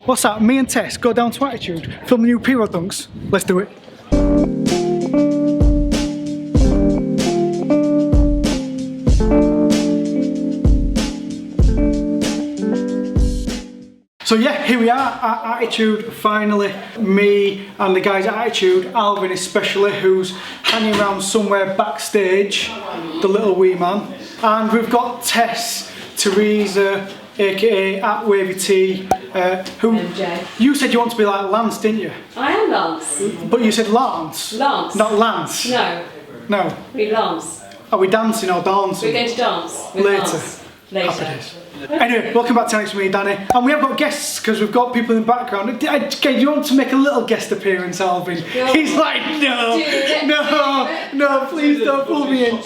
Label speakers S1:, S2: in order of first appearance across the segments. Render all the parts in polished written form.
S1: What's that? Me and Tess go down to Attitude, film the new P-Rod dunks. Let's do it. So yeah, here we are at Attitude, finally. Me and the guys at Attitude, Alvin especially, who's hanging around somewhere backstage, the little wee man. And we've got Tess, Teresa, aka at Wavy T, who
S2: MJ.
S1: You said you want to be like Lance, didn't you?
S2: I am Lance.
S1: But you said Lance.
S2: Lance.
S1: Not Lance.
S2: No.
S1: No.
S2: We Lance.
S1: Are we dancing or dancing?
S2: We're going to dance. With
S1: Later.
S2: Lance. Later.
S1: Happy days. Anyway, welcome back to Next with me, Danny. And we have got guests because we've got people in the background. Okay, do you want to make a little guest appearance, Alvin? He's like, no, please don't pull me in.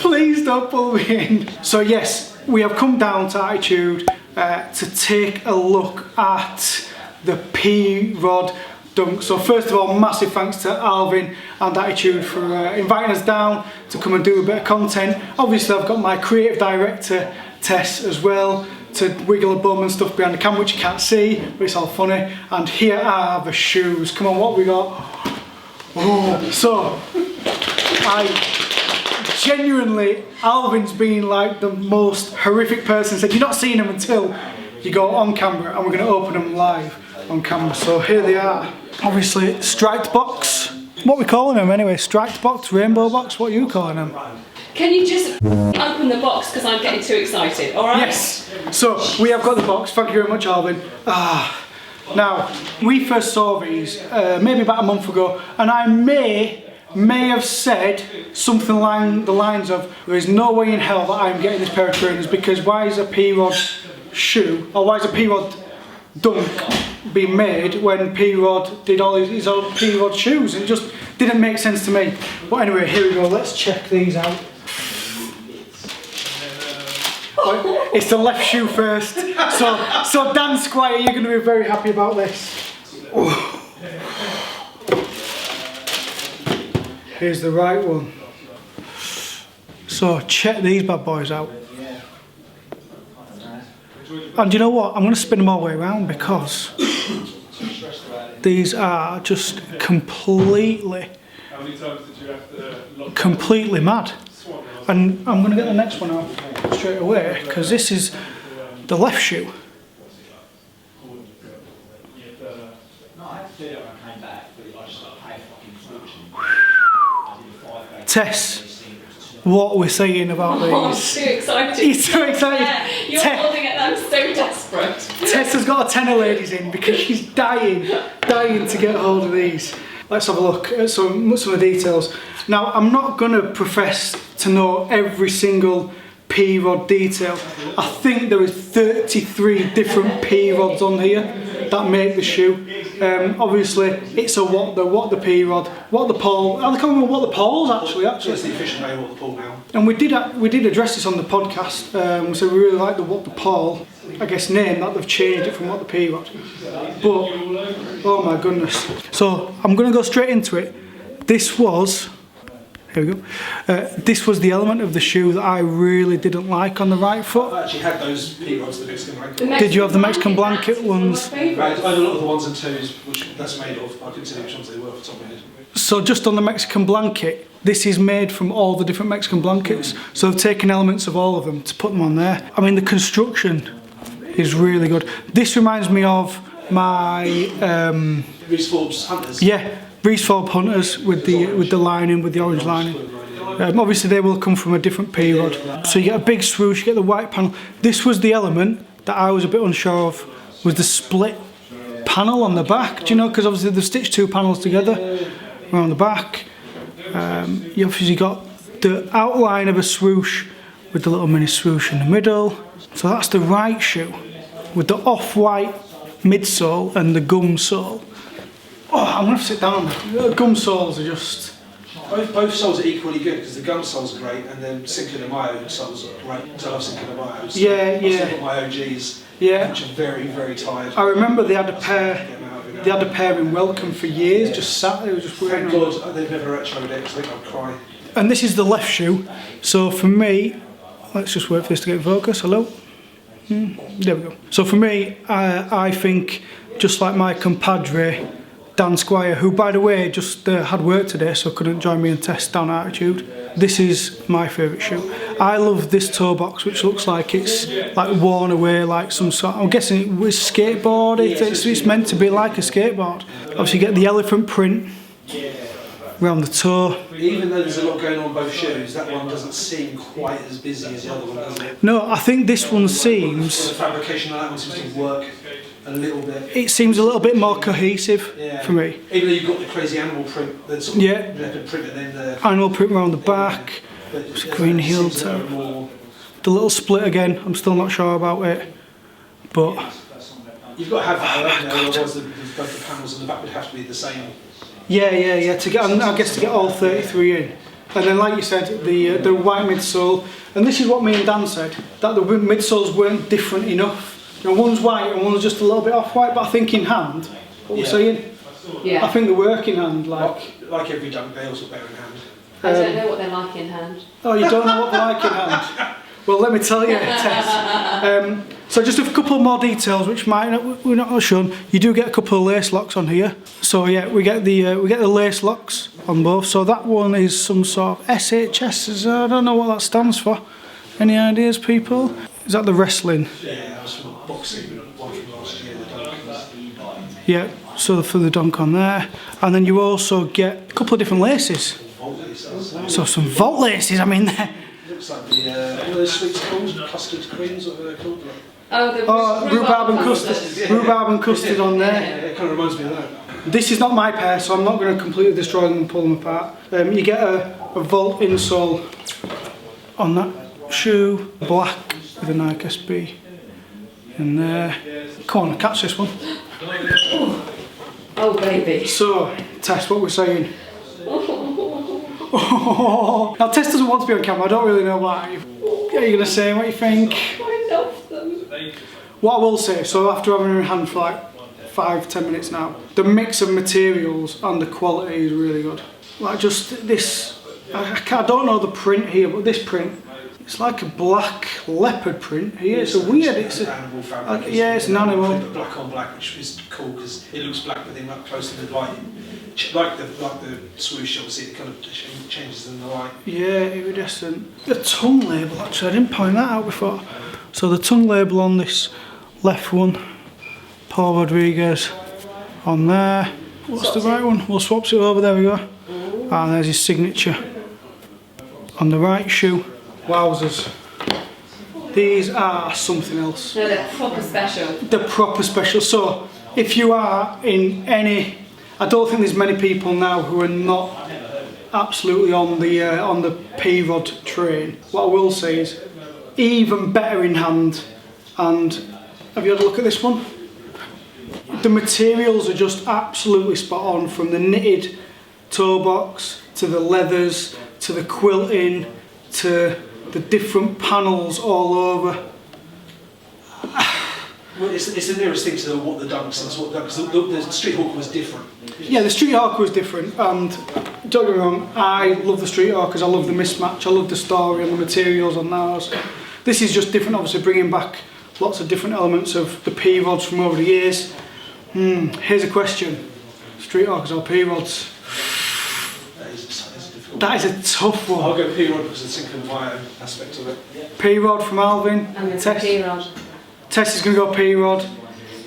S1: Please don't pull me in. So yes, we have come down to Attitude to take a look at the P-Rod dunk. So first of all, massive thanks to Alvin and Attitude for inviting us down to come and do a bit of content. Obviously I've got my creative director Tess as well to wiggle a bum and stuff behind the camera, which you can't see, but it's all funny. And here are the shoes. Come on, what we got? Oh, so I genuinely, Alvin's been like the most horrific person. Said you're not seeing them until you go on camera, and we're going to open them live on camera. So here they are. Obviously striped box. What are we calling them anyway? Striped box, rainbow box. What are you calling them?
S2: Can you just open the box because I'm getting too excited, alright?
S1: Yes, so we have got the box, thank you very much Alvin. Now, we first saw these maybe about a month ago, and I may have said something along the lines of, there is no way in hell that I'm getting this pair of trainers, because why is a P-Rod shoe, or why is a P-Rod dunk being made when P-Rod did all his own P-Rod shoes? It just didn't make sense to me. But anyway, here we go, let's check these out. It's the left shoe first. So Dan Squire, you're going to be very happy about this. Here's the right one. So check these bad boys out. And you know what? I'm going to spin them all the way around because these are just completely mad. And I'm going to get the next one out straight away because this is the left shoe. Tess, what are we saying about these?
S2: Oh, I'm too excited.
S1: You're so excited.
S2: Yeah, you're holding it, I'm so desperate.
S1: Tess has got a tenner ladies in because she's dying to get hold of these. Let's have a look at some of the details. Now, I'm not going to profess to know every single P-Rod detail. I think there is 33 different P-Rods on here that make the shoe. Obviously, it's a what the P-Rod, what the pole. I can't remember what the poles actually.
S3: It's the official name of the pole now.
S1: And we did address this on the podcast. So we really like the what the pole, I guess, name that they've changed it from what the P-Rod. But oh my goodness. So I'm going to go straight into it. Here we go. This was the element of the shoe that I really didn't like on the right foot.
S3: I actually had those P-Rods, the Mexican blanket.
S1: Did you have the Mexican blanket ones?
S3: I had a lot of the ones and twos, which that's made of. I couldn't see which ones they were off the top of my head.
S1: So just on the Mexican blanket, this is made from all the different Mexican blankets. So I've taken elements of all of them to put them on there. I mean, the construction is really good. This reminds me of my...
S3: Reese Forbes Hunters.
S1: Yeah. Reese Forbes Hunters with the lining, with the orange lining. Obviously they will come from a different P-Rod. So you get a big swoosh, you get the white panel. This was the element that I was a bit unsure of, was the split panel on the back. Do you know, because obviously they've stitched two panels together around the back. You obviously got the outline of a swoosh with the little mini swoosh in the middle. So that's the right shoe with the off-white midsole and the gum sole. Oh, I'm going to sit down. The gum soles are just...
S3: Both soles are equally good because the gum soles are great and then Cinco de Mayo soles are great. So I love Cinco de Mayo. So
S1: yeah.
S3: I've got my OGs, which are very, very tired.
S1: I remember they had a pair in Welcome for years, just sat there, just wearing them.
S3: God, they've never retroed it because I think I'd cry.
S1: And this is the left shoe. So for me, let's just wait for this to get in focus. Hello? There we go. So for me, I think, just like my compadre, Dan Squire, who by the way just had work today so couldn't join me and Tess down Attitude, this is my favourite shoe. I love this toe box, which looks like it's like worn away, like some sort. I'm guessing it was skateboard. It's meant to be like a skateboard. Obviously, you get the elephant print around the toe.
S3: Even though there's a lot going on both shoes, that one doesn't seem quite as busy as the other one, does it?
S1: No, I think this one seems.
S3: The fabrication on that one seems to work a little bit.
S1: It seems a little bit more cohesive for me.
S3: Even though you've got the crazy animal print, the sort of leopard print, and then the
S1: animal print around the back. It's a green heel toe. The little split again, I'm still not sure about it, but
S3: you've got to have that, otherwise both the panels and the back would have to be the same.
S1: Yeah. To get, I guess, to get all 33 in, and then like you said, the white midsole, and this is what me and Dan said, that the midsoles weren't different enough. You know, one's white and one's just a little bit off white, but I think in hand, what we're saying, I think they work in hand, like
S3: every dunk, they also bear in hand.
S2: I don't know what they're like in hand.
S1: Oh, you don't know what they're like in hand? Well, let me tell you, Tess. So just a couple more details, which we're not shown. You do get a couple of lace locks on here. So yeah, we get the lace locks on both. So that one is some sort of SHS. I don't know what that stands for. Any ideas, people? Is that the wrestling?
S3: Yeah, that was from boxing. One from last year, the dunk.
S1: Yeah. So for the dunk on there, and then you also get a couple of different laces. So some vault laces. I mean,
S3: looks like the what are those sweets called? Custard creams, what are they called?
S2: Oh,
S1: rhubarb and custard. Rhubarb and custard on there.
S3: Yeah, it kind of reminds me of that.
S1: This is not my pair, so I'm not going to completely destroy them and pull them apart. You get a vault insole on that shoe, black with a Nike SB in there. Come on, catch this one.
S2: Oh baby.
S1: So, Tess, what we're saying. Now, Tess doesn't want to be on camera, I don't really know why. What are you going to say? What do you think?
S2: I love them.
S1: What I will say, so after having her in hand for like 5-10 minutes now, the mix of materials and the quality is really good. Like just this, I don't know the print here, but this print, it's like a black leopard print here. It's a weird, it's an
S3: animal fabric.
S1: It's an animal.
S3: Black on black, which is cool because it looks black, but then up close to the light, like the swoosh, obviously it kind of changes in the light.
S1: Yeah, iridescent. The tongue label, actually, I didn't point that out before. So the tongue label on this left one, Paul Rodriguez on there. What's the right one? We'll swap it over, there we go. And there's his signature on the right shoe. Wowzers. These are something else.
S2: No, they're proper special.
S1: They're proper special. So, if you are in any... I don't think there's many people now who are not absolutely on the P-Rod train. What I will say is, even better in hand. And have you had a look at this one? The materials are just absolutely spot on, from the knitted toe box, to the leathers, to the quilting, to the different panels all over.
S3: Well, it's the nearest thing to what the dunks is, because the Street Hawker was different.
S1: Yeah, the Street Hawker was different, and don't get me wrong, I love the Street Hawkers, I love the mismatch, I love the story and the materials on those. This is just different, obviously bringing back lots of different elements of the P-Rods from over the years. Here's a question, Street Hawkers or P-Rods? That is a tough one.
S3: I'll go P-Rod because of the single wire aspect of it.
S1: P-Rod from Alvin.
S2: I'm going to
S1: Tess.
S2: P-Rod.
S1: Tess is going to go P-Rod.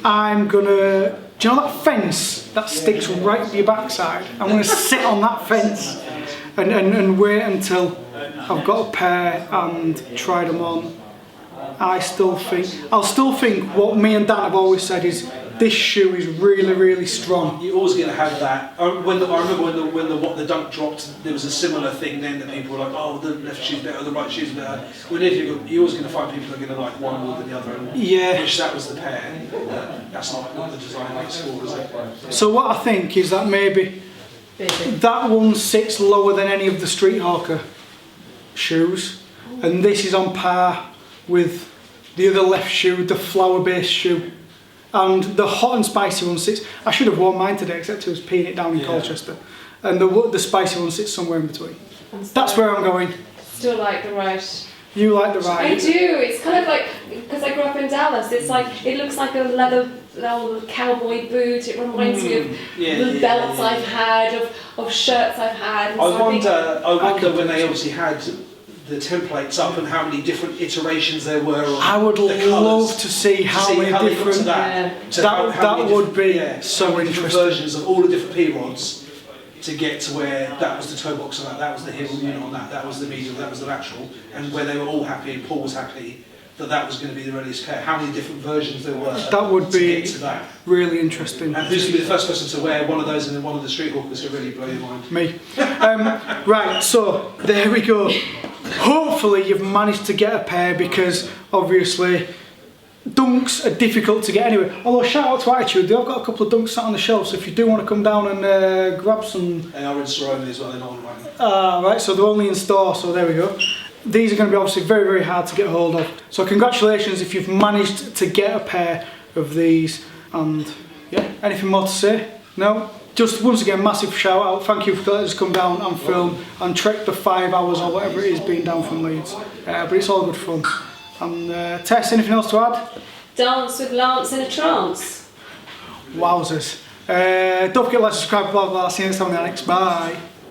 S1: I'm going to... Do you know that fence that sticks right to your backside? I'm going to sit on that fence and wait until I've got a pair and tried them on. I'll still think what me and Dan have always said is this shoe is really, really strong.
S3: You're always going to have that. I remember when the dunk dropped, there was a similar thing then that people were like, oh, the left shoe's better, the right shoe's better. You're always going to find people who are going to like one more than the other. And wish that was the pair. That's not what the design makes for, is it?
S1: So what I think is that maybe that one sits lower than any of the Street Hawker shoes, and this is on par with the other left shoe, the flower-based shoe. And the hot and spicy one sits... I should have worn mine today, except I was peeing it down in Colchester. And the spicy one sits somewhere in between. That's where I'm going.
S2: Still like the right
S1: You like the
S2: I
S1: ride?
S2: do. It's kind of like, because I grew up in Dallas, it's like, it looks like a leather old cowboy boot. It reminds me of the belts I've had, of shirts I've had. And
S3: I
S2: so
S3: wonder when they obviously had the templates up and how many different iterations there were.
S1: I would love to see how many different. That would be so interesting.
S3: Versions of all the different P-rods to get to where that was the toe box on that was the heel unit on that was the medial, that was the lateral, and where they were all happy and Paul was happy that was going to be the release care. How many different versions there were.
S1: That would be
S3: to that.
S1: Really interesting.
S3: And who's going to be the first person to wear one of those and then one of the street hawkers to really blow your mind?
S1: Me. Right, so there we go. Hopefully you've managed to get a pair, because obviously dunks are difficult to get anyway. Although shout out to Attitude, they've got a couple of dunks sat on the shelf, so if you do want to come down and grab some...
S3: They are in store only as well, they're not online.
S1: Right, so they're only in store, so there we go. These are going to be obviously very, very hard to get hold of. So congratulations if you've managed to get a pair of these. And yeah, anything more to say? No? Just once again, massive shout out. Thank you for letting us come down and film and trek the 5 hours or whatever it is being down from Leeds. But it's all good fun. And Tess, anything else to add?
S2: Dance with Lance in a trance.
S1: Wowzers. Don't forget to like, subscribe, blah blah. See you next time on the Alex. Bye.